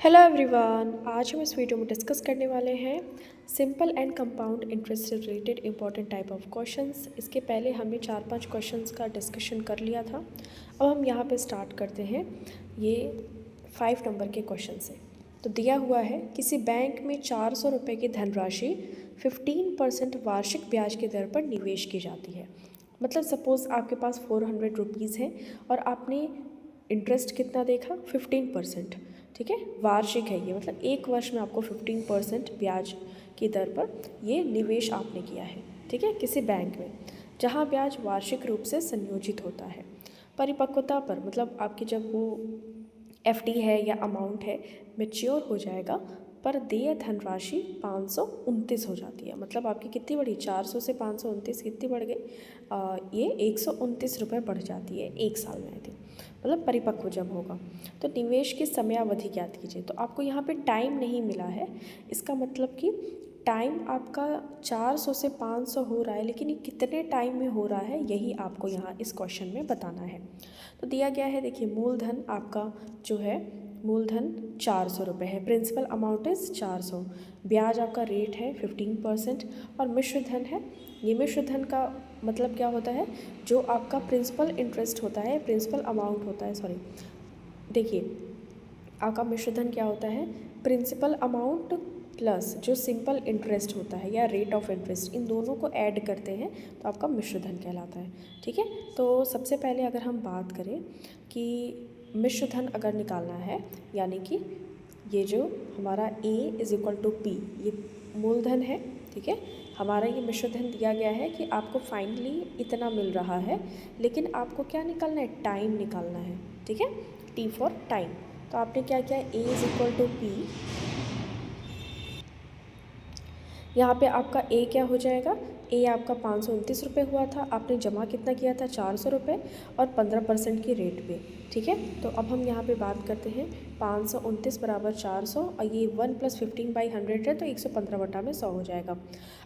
Hello everyone, आज हम इस वीडियो में डिस्कस करने वाले हैं सिंपल एंड कंपाउंड इंटरेस्ट से related important type of questions. इसके पहले हमने 4-5 क्वेश्चंस का डिस्कशन कर लिया था। अब हम यहाँ पे स्टार्ट करते हैं ये 5 नंबर के क्वेश्चन से। तो दिया हुआ है किसी बैंक में 400 रुपये की धनराशि 15% वार्षिक ब्याज की दर पर निवेश की जाती है। मतलब सपोज़ आपके पास 400 रुपीज़ है और आपने इंटरेस्ट कितना देखा 15%। ठीक है, वार्षिक है ये, मतलब एक वर्ष में आपको 15% ब्याज की दर पर ये निवेश आपने किया है। ठीक है, किसी बैंक में जहाँ ब्याज वार्षिक रूप से संयोजित होता है। परिपक्वता पर मतलब आपकी जब वो एफडी है या अमाउंट है मैच्योर हो जाएगा पर देय धनराशि 529 हो जाती है। मतलब आपकी कितनी बढ़ी, 400 से 529 कितनी बढ़ गई, ये 129 रुपये बढ़ जाती है एक साल में। आई थिंक मतलब परिपक्व जब होगा। तो निवेश की समयावधि ज्ञात कीजिए। तो आपको यहाँ पे टाइम नहीं मिला है, इसका मतलब कि टाइम आपका 400 से 500 हो रहा है, लेकिन ये कितने टाइम में हो रहा है यही आपको यहाँ इस क्वेश्चन में बताना है। तो दिया गया है, देखिए मूलधन आपका जो है मूलधन 400 रुपये है, प्रिंसिपल अमाउंट इज़ 400, ब्याज आपका रेट है 15% और मिश्र धन है। ये मिश्र धन का मतलब क्या होता है, जो आपका प्रिंसिपल इंटरेस्ट होता है, प्रिंसिपल अमाउंट होता है, सॉरी देखिए आपका मिश्र धन क्या होता है, प्रिंसिपल अमाउंट प्लस जो सिंपल इंटरेस्ट होता है या रेट ऑफ इंटरेस्ट, इन दोनों को ऐड करते हैं तो आपका मिश्र धन कहलाता है। ठीक है, तो सबसे पहले अगर हम बात करें कि मिश्र धन अगर निकालना है, यानी कि ये जो हमारा A is equal to P, ये मूलधन है। ठीक है, हमारा ये मिश्र धन दिया गया है कि आपको फाइनली इतना मिल रहा है, लेकिन आपको क्या निकालना है, टाइम निकालना है। ठीक है, T फॉर टाइम। तो आपने क्या किया, A is equal to P, यहाँ पे आपका A क्या हो जाएगा, A आपका 529 रुपये हुआ था, आपने जमा कितना किया था 400 रुपये और 15% की रेट पे। ठीक है, तो अब हम यहाँ पे बात करते हैं 529 बराबर 400 और ये 1 + 15/100 है तो 115/100 हो जाएगा।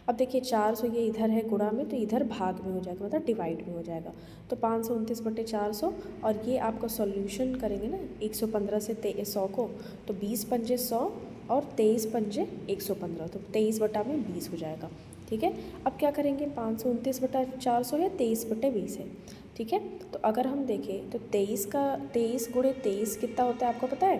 अब देखिए 400 ये इधर है गुणा में, तो इधर भाग में हो जाएगा, मतलब डिवाइड में हो जाएगा। तो 529/400 और ये आपका सॉल्यूशन करेंगे ना 115 से 100 को, तो 20 पंजे 100 और 23 पंजे 115, तो 23/20 हो जाएगा। ठीक है, अब क्या करेंगे, 529/400 है, 23/20 है। ठीक है, तो अगर हम देखें तो 23 × 23 कितना होता है आपको पता है,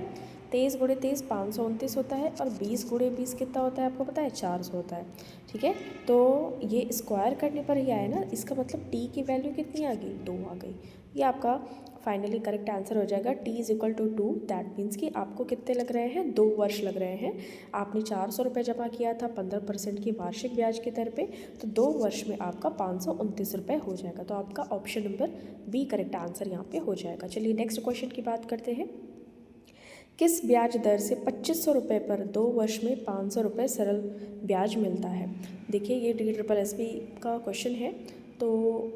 23 × 23 529 होता है और 20 × 20 कितना होता है आपको पता है, 400 होता है। ठीक है, तो ये स्क्वायर करने पर ही आया ना, इसका मतलब टी की वैल्यू कितनी आ गई, 2 आ गई। ये आपका फाइनली करेक्ट आंसर हो जाएगा। T is equal to 2, that means कि आपको कितने लग रहे हैं, 2 वर्ष लग रहे हैं। आपने 400 रुपये जमा किया था 15% की वार्षिक ब्याज की दर पे, तो 2 वर्ष में आपका 529 रुपये हो जाएगा। तो आपका option number B correct answer यहाँ पे हो जाएगा। चलिए नेक्स्ट क्वेश्चन की बात करते हैं। किस ब्याज दर से 2500 रुपये पर 2 वर्ष में 500 रुपये सरल ब्याज मिलता है। देखिए ये DSSB का क्वेश्चन है। तो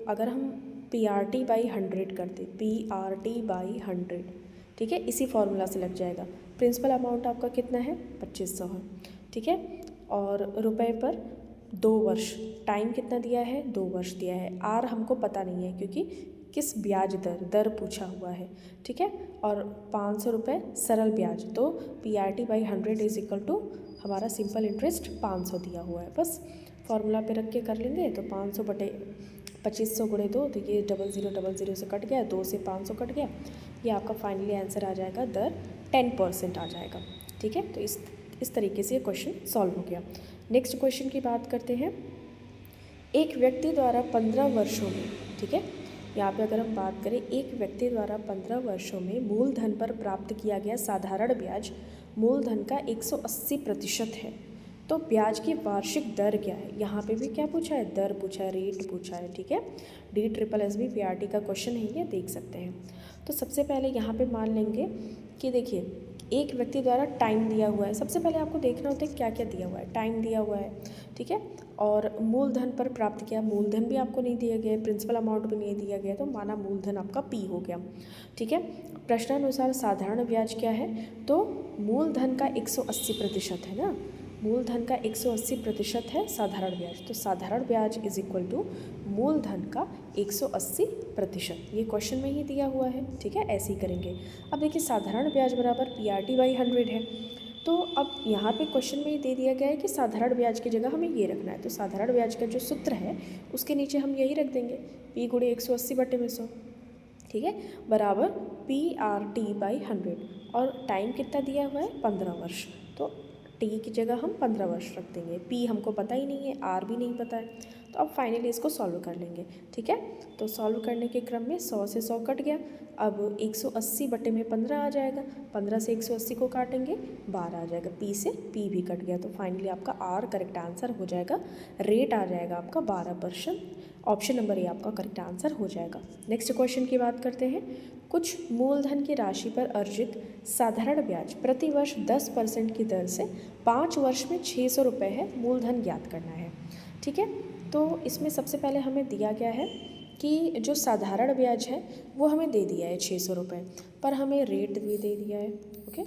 अगर हम PRT/100 करते, PRT/100, ठीक है, इसी फॉर्मूला से लग जाएगा। प्रिंसिपल अमाउंट आपका कितना है, 2500 है। ठीक है, और रुपए पर 2 वर्ष, टाइम कितना दिया है, 2 वर्ष दिया है। आर हमको पता नहीं है क्योंकि किस ब्याज दर पूछा हुआ है। ठीक है, और 500 रुपये सरल ब्याज, तो PRT/100 इज इक्वल टू हमारा सिंपल इंटरेस्ट 500 दिया हुआ है। बस फॉर्मूला पे रख के कर लेंगे, तो 500/2500 × 2, तो ये 0000 से कट गया, 2 से 500 कट गया, ये आपका फाइनली आंसर आ जाएगा, दर 10% आ जाएगा। ठीक है, तो इस तरीके से ये क्वेश्चन सॉल्व हो गया। नेक्स्ट क्वेश्चन की बात करते हैं। एक व्यक्ति द्वारा 15 वर्षों में, ठीक है, यहाँ पे अगर हम बात करें, एक व्यक्ति द्वारा 15 वर्षों में मूलधन पर प्राप्त किया गया साधारण ब्याज मूलधन का 180% है, तो ब्याज की वार्षिक दर क्या है। यहाँ पे भी क्या पूछा है, दर पूछा है, रेट पूछा है। ठीक है, DSSB PRT का क्वेश्चन है, ये देख सकते हैं। तो सबसे पहले यहाँ पे मान लेंगे कि देखिए एक व्यक्ति द्वारा टाइम दिया हुआ है। सबसे पहले आपको देखना होता है क्या क्या दिया हुआ है, टाइम दिया हुआ है। ठीक है, और मूलधन पर प्राप्त किया, मूलधन भी आपको नहीं दिया गया, प्रिंसिपल अमाउंट भी नहीं दिया गया, तो माना मूलधन आपका P हो गया। ठीक है, प्रश्नानुसार साधारण ब्याज क्या है, तो मूलधन का 180% है ना, मूलधन का 180% है साधारण ब्याज, तो साधारण ब्याज इज इक्वल टू मूलधन का 180%। ये क्वेश्चन में ही दिया हुआ है, ठीक है, ऐसे ही करेंगे। अब देखिए साधारण ब्याज बराबर PRT/100 है, तो अब यहाँ पे क्वेश्चन में ही दे दिया गया है कि साधारण ब्याज की जगह हमें ये रखना है, तो साधारण ब्याज का जो सूत्र है उसके नीचे हम यही रख देंगे, P गुणे 180/100, ठीक है, बराबर PRT/100। और टाइम कितना दिया हुआ है, 15 वर्ष, तो टी की जगह हम 15 वर्ष रख देंगे। पी हमको पता ही नहीं है, आर भी नहीं पता है, तो अब फाइनली इसको सॉल्व कर लेंगे, ठीक है। तो सॉल्व करने के क्रम में 100 से 100 कट गया, अब 180/15 आ जाएगा, 15 से 180 को काटेंगे 12 आ जाएगा, पी से पी भी कट गया, तो फाइनली आपका आर करेक्ट आंसर हो जाएगा। रेट आ जाएगा आपका 12%, ऑप्शन नंबर ए आपका करेक्ट आंसर हो जाएगा। नेक्स्ट क्वेश्चन की बात करते हैं। कुछ मूलधन की राशि पर अर्जित साधारण ब्याज प्रति वर्ष 10% की दर से 5 वर्ष में 600 रुपये है, मूलधन ज्ञात करना है, ठीक है। तो इसमें सबसे पहले हमें दिया गया है कि जो साधारण ब्याज है वो हमें दे दिया है 600 रुपये, पर हमें रेट भी दे दिया है, ओके।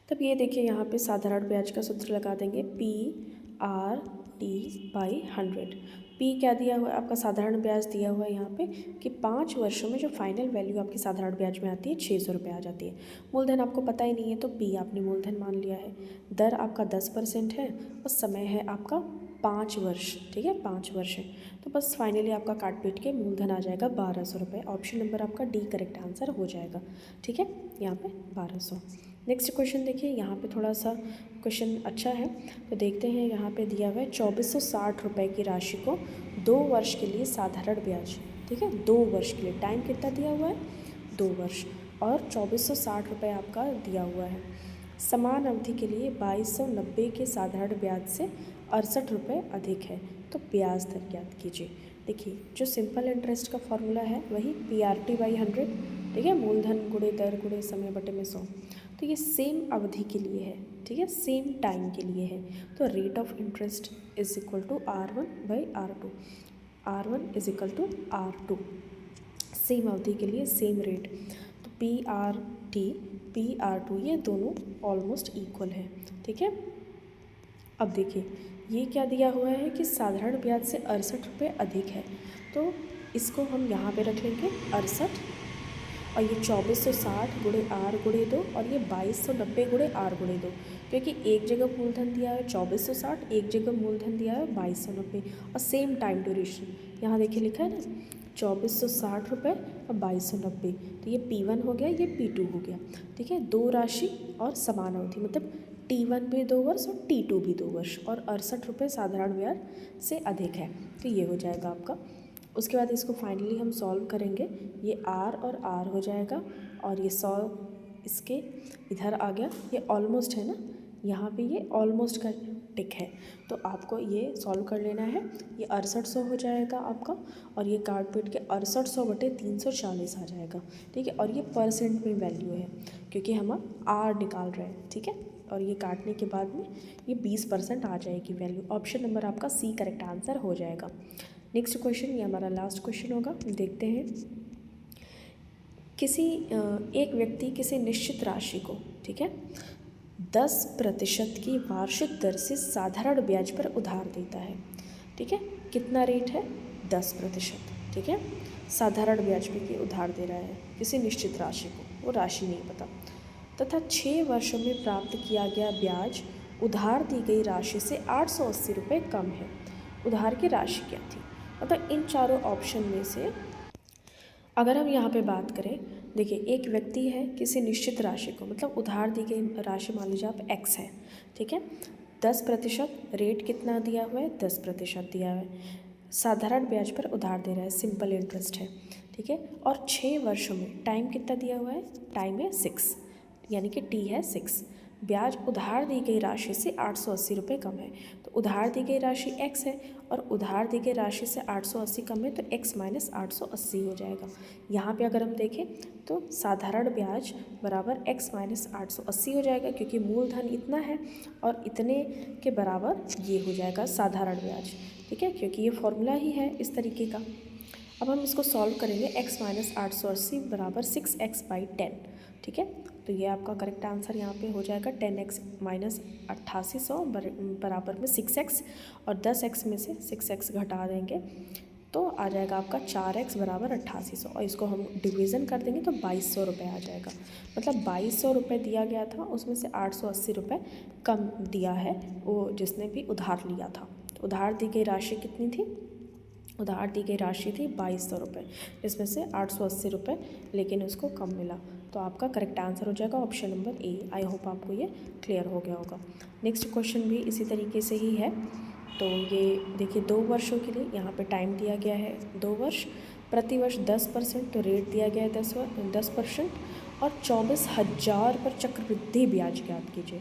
तब ये देखिए यहाँ पे साधारण ब्याज का सूत्र लगा देंगे, PRT/100। पी क्या दिया हुआ है, आपका साधारण ब्याज दिया हुआ है यहाँ पे कि 5 वर्षों में जो फाइनल वैल्यू आपकी साधारण ब्याज में आती है 600 रुपये आ जाती है। मूलधन आपको पता ही नहीं है, तो पी आपने मूलधन मान लिया है। दर आपका 10% है और समय है आपका 5 वर्ष, ठीक है, 5 वर्ष है, तो बस फाइनली आपका काट पीट के मूलधन आ जाएगा 1200 रुपये। ऑप्शन नंबर आपका डी करेक्ट आंसर हो जाएगा, ठीक है, यहाँ पे 1200। नेक्स्ट क्वेश्चन देखिए, यहाँ पे थोड़ा सा क्वेश्चन अच्छा है, तो देखते हैं। यहाँ पे दिया हुआ है 2460 रुपये की राशि को 2 वर्ष के लिए साधारण ब्याज, ठीक है, 2 वर्ष के लिए, टाइम कितना दिया हुआ है, 2 वर्ष, और 2460 रुपये आपका दिया हुआ है। समान अवधि के लिए 2290 के साधारण ब्याज से 68 रुपये अधिक है, तो ब्याज दर ज्ञात कीजिए। देखिए जो सिंपल इंटरेस्ट का फॉर्मूला है वही PRT/100, ठीक है, मूलधन गुणे दर गुणे समय बटे में 100, तो ये सेम अवधि के लिए है, ठीक है, सेम टाइम के लिए है, तो rate of interest is equal to R1/R2, R1 is equal to R2, same अवधि के लिए सेम रेट, तो PR2 ये दोनों ऑलमोस्ट इक्वल है, ठीक है। अब देखिए ये क्या दिया हुआ है कि साधारण ब्याज से 68 रुपये अधिक है, तो इसको हम यहाँ पे रख लेंगे 68, और ये 2460 गुणे R गुणे 2, और ये 2290 गुणे R गुणे 2, क्योंकि एक जगह मूलधन दिया है 2460, एक जगह मूलधन दिया है 2290, और सेम टाइम ड्यूरेशन, यहाँ देखिए लिखा है ना 2460 रुपये और 2290, तो ये P1 हो गया, ये P2 हो गया, ठीक है, दो राशि और समान अवधि, मतलब T1 भी 2 वर्ष और T2 भी 2 वर्ष, और 68 रुपये साधारण ब्याज से अधिक है, तो ये हो जाएगा आपका। उसके बाद इसको फाइनली हम सॉल्व करेंगे, ये R और R हो जाएगा, और ये 100 इसके इधर आ गया, ये ऑलमोस्ट है ना, यहाँ पे ये ऑलमोस्ट का टिक है, तो आपको ये सॉल्व कर लेना है। ये 6800 हो जाएगा आपका, और ये काट पीट के 6800/340 आ जाएगा, ठीक है, और ये परसेंट में वैल्यू है क्योंकि हम R निकाल रहे हैं, ठीक है, और ये काटने के बाद में ये 20% आ जाएगी वैल्यू। ऑप्शन नंबर आपका सी करेक्ट आंसर हो जाएगा। नेक्स्ट क्वेश्चन, ये हमारा लास्ट क्वेश्चन होगा, देखते हैं। एक व्यक्ति किसी निश्चित राशि को, ठीक है, 10% की वार्षिक दर से साधारण ब्याज पर उधार देता है, ठीक है, कितना रेट है, 10%, ठीक है, साधारण ब्याज पे ये उधार दे रहा है किसी निश्चित राशि को, वो राशि नहीं पता, तथा 6 वर्षों में प्राप्त किया गया ब्याज उधार दी गई राशि से 880 रुपये कम है। उधार की राशि क्या थी, मतलब इन चारों ऑप्शन में से अगर हम यहाँ पे बात करें, देखिए एक व्यक्ति है किसी निश्चित राशि को, मतलब उधार दी गई राशि मान लीजिए आप x है, ठीक है, 10%, रेट कितना दिया हुआ है, 10% दिया हुआ है, साधारण ब्याज पर उधार दे रहा है, सिंपल इंटरेस्ट है, ठीक है, और 6 वर्षों में टाइम कितना दिया हुआ है, टाइम है 6, यानी कि t है 6, ब्याज उधार दी गई राशि से 880 रुपये कम है, तो उधार दी गई राशि x है और उधार दी गई राशि से 880 कम है, तो x माइनस 880 हो जाएगा। यहाँ पे अगर हम देखें तो साधारण ब्याज बराबर x माइनस 880 हो जाएगा, क्योंकि मूलधन इतना है और इतने के बराबर ये हो जाएगा साधारण ब्याज, ठीक है, क्योंकि ये फॉर्मूला ही है इस तरीके का। अब हम इसको सॉल्व करेंगे, x माइनस 880 बराबर 6x/10, ठीक है। तो ये आपका करेक्ट आंसर यहाँ पे हो जाएगा 10x माइनस 8800 बराबर में 6x, और 10x में से 6x घटा देंगे तो आ जाएगा आपका 4x बराबर 8800, और इसको हम डिवीज़न कर देंगे तो 2200 रुपये आ जाएगा। मतलब 2200 रुपये दिया गया था, उसमें से 880 रुपये कम दिया है वो जिसने भी उधार लिया था। तो उधार दी गई राशि कितनी थी? उधार दी गई राशि थी 2200 रुपये, जिसमें से 880 रुपये लेकिन उसको कम मिला। तो आपका करेक्ट आंसर हो जाएगा option number A. I hope आपको ये क्लियर हो गया होगा। नेक्स्ट क्वेश्चन भी इसी तरीके से ही है। तो ये देखिए 2 वर्षों के लिए यहाँ पे टाइम दिया गया है 2 वर्ष, प्रतिवर्ष 10%, तो रेट दिया गया है 10%, और 24,000 पर चक्रवृद्धि ब्याज ज्ञात कीजिए,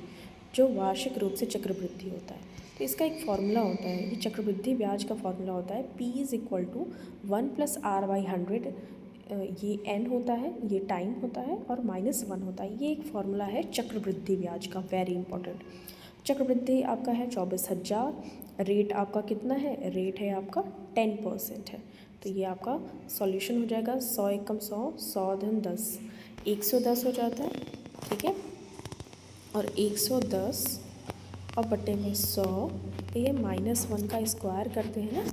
जो वार्षिक रूप से चक्रवृद्धि होता है। तो इसका एक फॉर्मूला होता है, ये चक्रवृद्धि ब्याज का फॉर्मूला होता है P = 1 + R/100। ये n होता है, ये टाइम होता है, और -1 होता है। ये एक फॉर्मूला है चक्रवृद्धि ब्याज का, वेरी इंपॉर्टेंट। चक्रवृद्धि आपका है 24,000, रेट आपका कितना है? रेट है आपका 10% है। तो ये आपका सॉल्यूशन हो जाएगा 100 एकम 100, 100 धन 10, 110 हो जाता है, ठीक है। और 110 और बटे में 100, तो ये -1 का स्क्वायर करते हैं ना,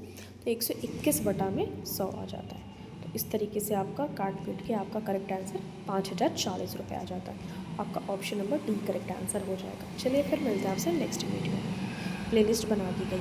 तो 121 बटा में 100 आ जाता है। तो इस तरीके से आपका काट पीट के आपका करेक्ट आंसर 5040 रुपये आ जाता है। आपका option number D correct answer हो जाएगा। चलिए फिर मिलते हैं आपसे नेक्स्ट वीडियो में। प्लेलिस्ट बना दी गई।